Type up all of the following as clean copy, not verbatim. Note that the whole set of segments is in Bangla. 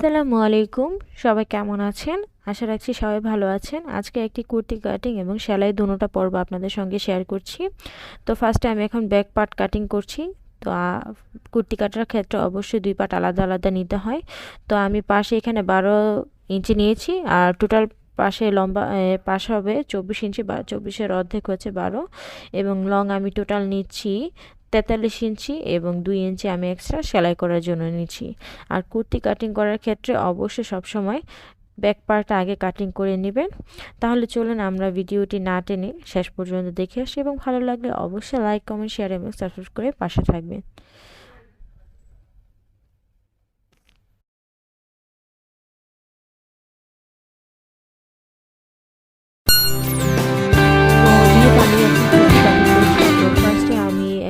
আসসালামু আলাইকুম। সবাই কেমন আছেন? আশা রাখছি সবাই ভালো আছেন। আজকে একটি কুর্তি কাটিং এবং সেলাই দুটোটা পর্ব আপনাদের সঙ্গে শেয়ার করছি। তো ফার্স্টে আমি এখন ব্যাক পার্ট কাটিং করছি। তো কুর্তি কাটার ক্ষেত্রে অবশ্যই দুই পার্ট আলাদা আলাদা নিতে হয়। তো আমি পাশে এখানে 12 ইঞ্চি নিয়েছি, আর টোটাল পাশে লম্বা পাশ হবে 24 ইঞ্চি, বা 24-এর অর্ধেক হচ্ছে 12, এবং লং আমি টোটাল নিচ্ছি 43 ইঞ্চি, এবং 2 ইঞ্চি আমি এক্সট্রা সেলাই করার জন্য নিচ্ছি। আর কুর্তি কাটিং করার ক্ষেত্রে অবশ্যই সবসময় ব্যাক পার্ট আগে কাটিং করে নেবেন। তাহলে চলুন আমরা ভিডিওটি না টেনে শেষ পর্যন্ত দেখে আসি, এবং ভালো লাগলে অবশ্যই লাইক, কমেন্ট, শেয়ার এবং সাবস্ক্রাইব করে পাশে থাকবেন।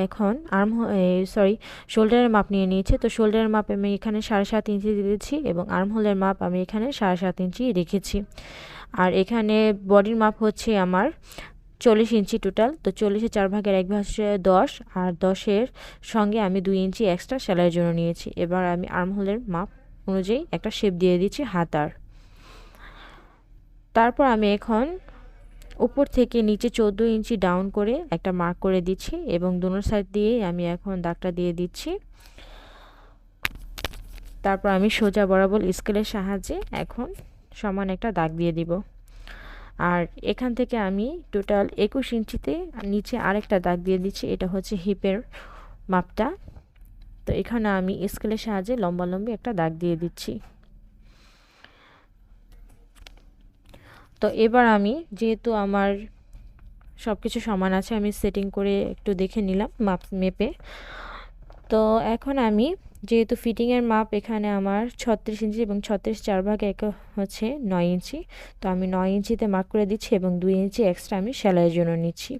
এখন শোল্ডারের মাপ নিয়ে নিয়েছি। তো শোল্ডারের মাপ আমি এখানে 7.5 ইঞ্চি দিয়েছি, এবং আর্ম হোলের মাপ আমি এখানে 7.5 ইঞ্চি রেখেছি। আর এখানে বডির মাপ হচ্ছে আমার 40 ইঞ্চি টোটাল। তো 40-এর 4 ভাগের 1 ভাগ হচ্ছে 10, আর 10-এর সঙ্গে আমি 2 ইঞ্চি এক্সট্রা সেলাইয়ের জন্য নিয়েছি। এবার আমি আর্ম হোলের মাপ অনুযায়ী একটা শেপ দিয়ে দিচ্ছি হাতার। তারপর আমি এখন উপর থেকে নিচে 14 ইঞ্চি ডাউন করে একটা মার্ক করে দিচ্ছি, এবং দোনো সাইড দিয়ে আমি এখন দাগটা দিয়ে দিচ্ছি। তারপর আমি সোজা বরাবর স্কেলের সাহায্যে এখন সমান একটা দাগ দিয়ে দিব। আর এখান থেকে আমি টোটাল 21 ইঞ্চিতে নিচে আরেকটা দাগ দিয়ে দিচ্ছি। এটা হচ্ছে হিপের মাপটা। তো এখানে আমি স্কেলের সাহায্যে লম্বালম্বি একটা দাগ দিয়ে দিচ্ছি। তো এবার আমি যেহেতু আমার সব কিছু সমান আছে, আমি সেটিং করে একটু দেখে নিলাম মাপ মেপে। তো এখন আমি যেহেতু ফিটিংয়ের মাপ এখানে আমার 36 ইঞ্চি, এবং 36 4 ভাগে এক হচ্ছে 9 ইঞ্চি। তো আমি 9 ইঞ্চিতে মার্ক করে দিচ্ছি, এবং 2 ইঞ্চি এক্সট্রা আমি সেলাইয়ের জন্য নিচ্ছি।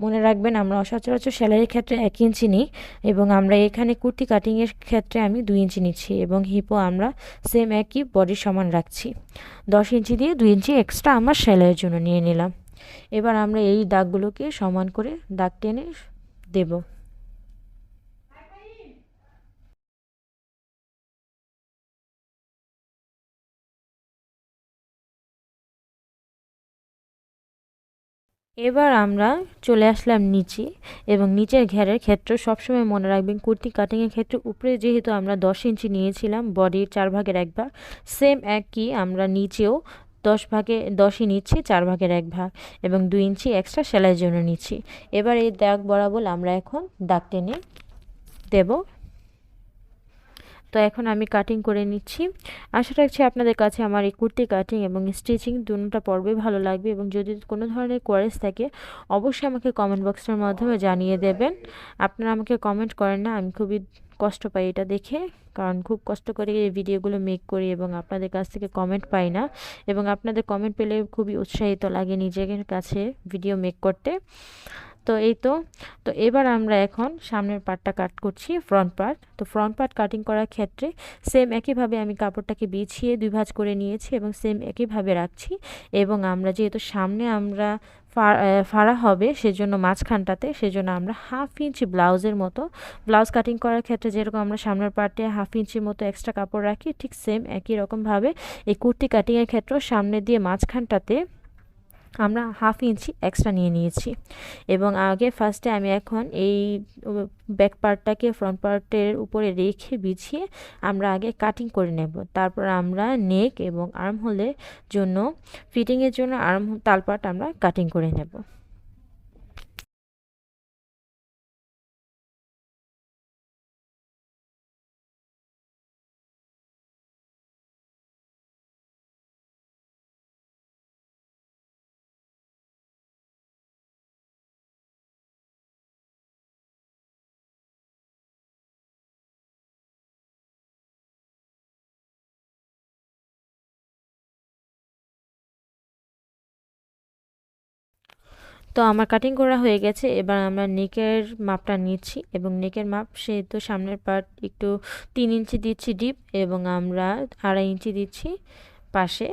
মনে রাখবেন, আমরা সচরাচর সেলাইয়ের ক্ষেত্রে 1 ইঞ্চি নিই, এবং আমরা এখানে কুর্তি কাটিংয়ের ক্ষেত্রে আমি 2 ইঞ্চি নিচ্ছি, এবং হিপও আমরা সেম একই বডির সমান রাখছি। 10 ইঞ্চি দিয়ে 2 ইঞ্চি এক্সট্রা আমার সেলাইয়ের জন্য নিয়ে নিলাম। এবার আমরা এই দাগগুলোকে সমান করে দাগ টেনে দেব। এবার আমরা চলে আসলাম নিচে, এবং নিচের ঘেরের ক্ষেত্রে সবসময় মনে রাখবেন কুর্তি কাটিংয়ের ক্ষেত্রে উপরে যেহেতু আমরা 10 ইঞ্চি নিয়েছিলাম বডির 4 ভাগের 1 ভাগ, সেম একই আমরা নিচেও 10ই নিচ্ছি 4 ভাগের 1 ভাগ, এবং 2 ইঞ্চি এক্সট্রা সেলাইয়ের জন্য নিচ্ছি। এবার এই দাগ বরাবর আমরা এখন দাগ টেনে দেব। তো এখন আমি কাটিং করে নিচ্ছি। আশা রাখছি আপনাদের কাছে আমার এই কুর্তি কাটিং এবং স্টিচিং দুটোটা পর্বই ভালো লাগবে, এবং যদি কোনো ধরনের কোয়ারিজ থাকে অবশ্যই আমাকে কমেন্ট বক্সের মাধ্যমে জানিয়ে দেবেন। আপনারা আমাকে কমেন্ট করেন না, আমি খুবই কষ্ট পাই এটা দেখে, কারণ খুব কষ্ট করে এই ভিডিওগুলো মেক করি, এবং আপনাদের কাছ থেকে কমেন্ট পাই না, এবং আপনাদের কমেন্ট পেলে খুবই উৎসাহিত লাগে নিজের কাছে ভিডিও মেক করতে। তো এই তো এবার আমরা এখন সামনের পার্টটা কাট করছি, ফ্রন্ট পার্ট। তো ফ্রন্ট পার্ট কাটিং করার ক্ষেত্রে সেম একইভাবে আমি কাপড়টাকে বিছিয়ে 2 ভাঁজ করে নিয়েছি, এবং সেম একইভাবে রাখছি। এবং আমরা যেহেতু সামনে আমরা ফাড়া হবে সেজন্য মাঝখানটাতে, সেজন্য আমরা 1/2 ইঞ্চি ব্লাউজের মতো, ব্লাউজ কাটিং করার ক্ষেত্রে যেরকম আমরা সামনের পার্টে 1/2 ইঞ্চির মতো এক্সট্রা কাপড় রাখি, ঠিক সেম একই রকমভাবে এই কুর্তি কাটিংয়ের ক্ষেত্রেও সামনে দিয়ে মাঝখানটাতে আমরা 1/2 ইঞ্চি এক্সট্রা নিয়ে নিয়েছি। এবং আগে ফার্স্টে আমি এখন এই ব্যাক পার্টটাকে ফ্রন্ট পার্টের উপরে রেখে বিছিয়ে আমরা আগে কাটিং করে নেব। তারপর আমরা নেক এবং আর্ম হোলের জন্য, ফিটিংয়ের জন্য তালপাট আমরা কাটিং করে নেব। তো আমার কাটিং করা হয়ে গেছে। এবার আমরা নেকের মাপটা নিচ্ছি, এবং নেকের মাপ সেহেতু সামনের পার্ট একটু 3 ইঞ্চি দিচ্ছি ডিপ, এবং আমরা 2.5 ইঞ্চি দিচ্ছি পাশে।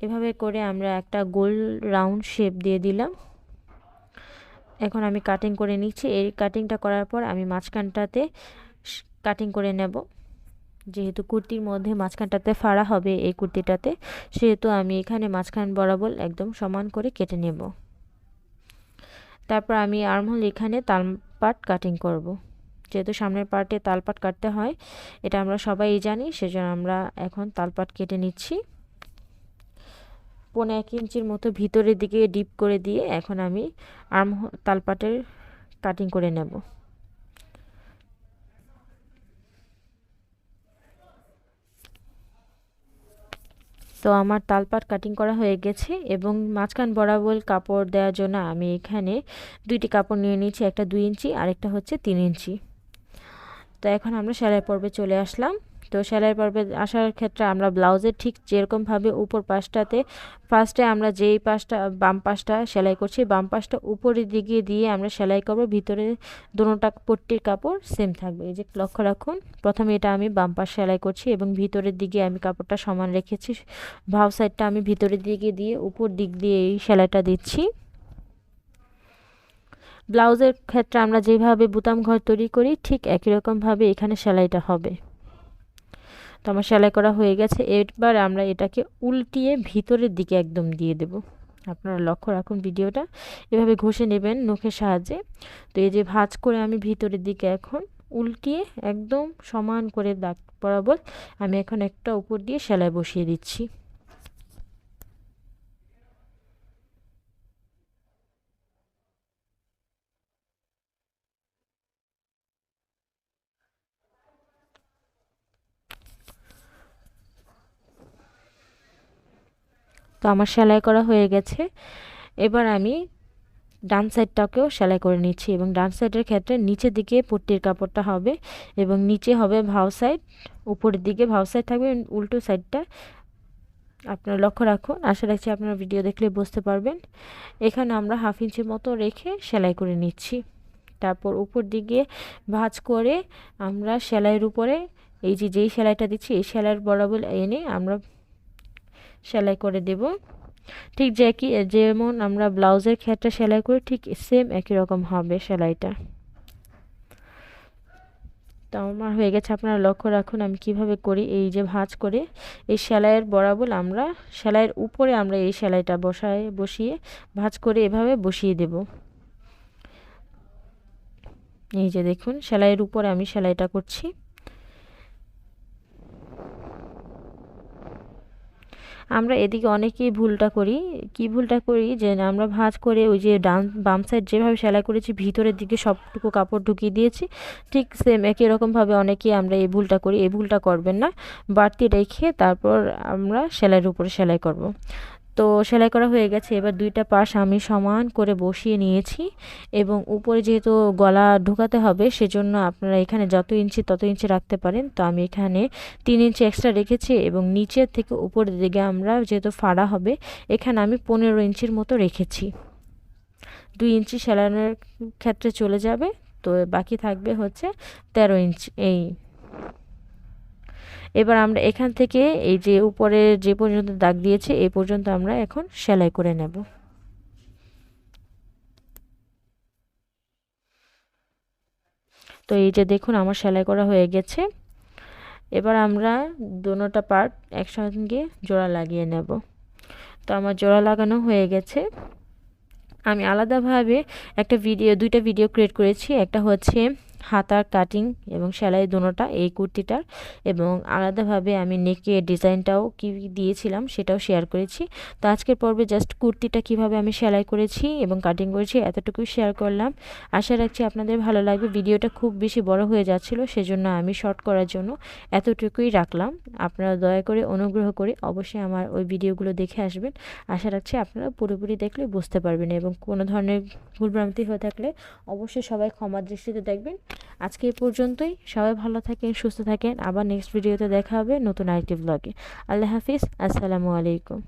এভাবে করে আমরা একটা গোল রাউন্ড শেপ দিয়ে দিলাম। এখন আমি কাটিং করে নিচ্ছি। এই কাটিংটা করার পর আমি মাঝখানটাতে কাটিং করে নেব। যেহেতু কুর্তির মধ্যে মাঝখানটাতে ফাড়া হবে এই কুর্তিটাতে, সেহেতু আমি এখানে মাঝখান বরাবর একদম সমান করে কেটে নেব। তারপর আমি আর্মহোল এখানে তালপাট কাটিং করব। যেহেতু সামনের পার্টে তালপাট কাটতে হয়, এটা আমরা সবাই জানি, সেজন্য আমরা এখন তালপাট কেটে নিচ্ছি। 1.5 ইঞ্চির মতো ভিতরের দিকে ডিপ করে দিয়ে এখন আমি তালপাটের কাটিং করে নেব। তো আমার তালপাট কাটিং করা হয়ে গেছে এবং মাঝখান বরাবর কাপড় দেওয়ার জন্য আমি এখানে 2টি কাপড় নিয়ে নিয়েছি, একটা 2 ইঞ্চি আর একটা হচ্ছে 3 ইঞ্চি। তো এখন আমরা সেলাই পর্বে চলে আসলাম। তো সেলাই পর্বে আসার ক্ষেত্রে আমরা ব্লাউজের ঠিক যেরকমভাবে উপর পাশটাতে ফার্স্টে আমরা যেই পাশটা বাম পাশটা সেলাই করছি, বাম পাশটা উপরের দিকে দিয়ে আমরা সেলাই করব। ভিতরে দোনোটা পট্টির কাপড় সেম থাকবে। এই যে লক্ষ্য রাখুন, প্রথমে এটা আমি বাম পাশ সেলাই করছি এবং ভিতরের দিকে আমি কাপড়টা সমান রেখেছি। ভাঁজ সাইডটা আমি ভিতরের দিকে দিয়ে উপর দিক দিয়ে এই সেলাইটা দিচ্ছি। ব্লাউজের ক্ষেত্রে আমরা যেভাবে বুতাম ঘর তৈরি করি ঠিক একই রকমভাবে এখানে সেলাইটা হবে। তো আমার সেলাই করা হয়ে গেছে। এবার আমরা এটাকে উল্টিয়ে ভিতরের দিকে একদম দিয়ে দেব। আপনারা লক্ষ্য রাখুন ভিডিওটা, এভাবে ঘষে নেবেন নখের সাহায্যে। তো এই যে ভাঁজ করে আমি ভিতরের দিকে এখন উল্টিয়ে একদম সমান করে দাগ বরাবর আমি এখন একটা উপর দিয়ে সেলাই বসিয়ে দিচ্ছি। তো আমার সেলাই করা হয়ে গেছে। এবার আমি ডান সাইডটাকেও সেলাই করে নিচ্ছি এবং ডান সাইডের ক্ষেত্রে নিচের দিকে পট্টির কাপড়টা হবে এবং নিচে হবে ভাঁজ সাইড, উপরের দিকে ভাঁজ সাইড থাকবে, উল্টো সাইডটা আপনারা লক্ষ্য রাখুন। আশা রাখছি আপনারা ভিডিও দেখলে বুঝতে পারবেন। এখানে আমরা 1/2 ইঞ্চি মতো রেখে সেলাই করে নিচ্ছি। তারপর উপর দিকে ভাঁজ করে আমরা সেলাইয়ের উপরে এই যে যেই সেলাইটা দিচ্ছি এই সেলাইয়ের বরাবর এনে আমরা সেলাই করে দেব। ঠিক যেমন আমরা ব্লাউজের ক্ষেত্রে সেলাই করি ঠিক সেম একই রকম হবে সেলাইটা। তো আমার হয়ে গেছে, আপনারা লক্ষ্য রাখুন আমি কিভাবে করি। এই যে ভাঁজ করে এই সেলাইয়ের বরাবর আমরা সেলাইয়ের উপরে আমরা এই সেলাইটা বসিয়ে ভাঁজ করে এভাবে বসিয়ে দেব। এই যে দেখুন সেলাইয়ের উপরে আমি সেলাইটা করছি। আমরা এদিকে অনেকেই ভুলটা করি, কি ভুলটা করি যে আমরা ভাঁজ করে ওই যে বাম সাইড যেভাবে সেলাই করেছি ভিতরের দিকে সবটুকু কাপড় ঢুকিয়ে দিয়েছি, ঠিক সেম একই রকমভাবে অনেকেই আমরা এই ভুলটা করি। এই ভুলটা করবেন না, বাড়তি রেখে তারপর আমরা সেলাইয়ের উপরে সেলাই করব। তো সেলাই করা হয়ে গেছে। এবার দুইটা পাশ আমি সমান করে বসিয়ে নিয়েছি এবং উপরে যেহেতু গলা ঢোকাতে হবে সেজন্য আপনারা এখানে যত ইঞ্চি তত ইঞ্চি রাখতে পারেন। তো আমি এখানে 3 ইঞ্চি এক্সট্রা রেখেছি এবং নিচের থেকে উপরের দিকে আমরা যেহেতু ফাড়া হবে এখানে আমি 15 ইঞ্চির মতো রেখেছি। 2 ইঞ্চি সেলাইয়ের ক্ষেত্রে চলে যাবে, তো বাকি থাকবে হচ্ছে 13 ইঞ্চি। এবার আমরা এখান থেকে এই যে উপরে যে পর্যন্ত দাগ দিয়েছে এই পর্যন্ত আমরা এখন সেলাই করে নেব। তো এই যে দেখুন আমার সেলাই করা হয়ে গেছে। এবার আমরা দোনোটা পার্ট একসঙ্গে জোড়া লাগিয়ে নেব। তো আমার জোড়া লাগানো হয়ে গেছে। আমি আলাদাভাবে দুইটা ভিডিও ক্রিয়েট করেছি। একটা হচ্ছে হাতার কাটিং এবং সেলাই দোনোটা এই কুর্তিটার, এবং আলাদাভাবে আমি নেকের ডিজাইনটাও কি দিয়েছিলাম সেটাও শেয়ার করেছি। তো আজকের পর্বে জাস্ট কুর্তিটা কিভাবে আমি সেলাই করেছি এবং কাটিং করেছি এতটুকুই শেয়ার করলাম। আশা রাখছি আপনাদের ভালো লাগবে। ভিডিওটা খুব বেশি বড় হয়ে যাচ্ছিল, সেজন্য আমি শর্ট করার জন্য এতটুকুই রাখলাম। আপনারা দয়া করে অনুগ্রহ করে অবশ্যই আমার ওই ভিডিওগুলো দেখে আসবেন। আশা রাখছি আপনারা পুরোপুরি দেখলে বুঝতে পারবেন এবং কোনো ধরনের ভুলভ্রান্তি হয়ে থাকলে অবশ্যই সবাই ক্ষমার দৃষ্টিতে দেখবেন। আজকে এই পর্যন্তই। সবাই ভালো থাকেন, সুস্থ থাকেন। আবার নেক্সট ভিডিওতে দেখা হবে নতুন আরেকটি ব্লগে। আল্লাহ হাফিজ, আসসালামু আলাইকুম।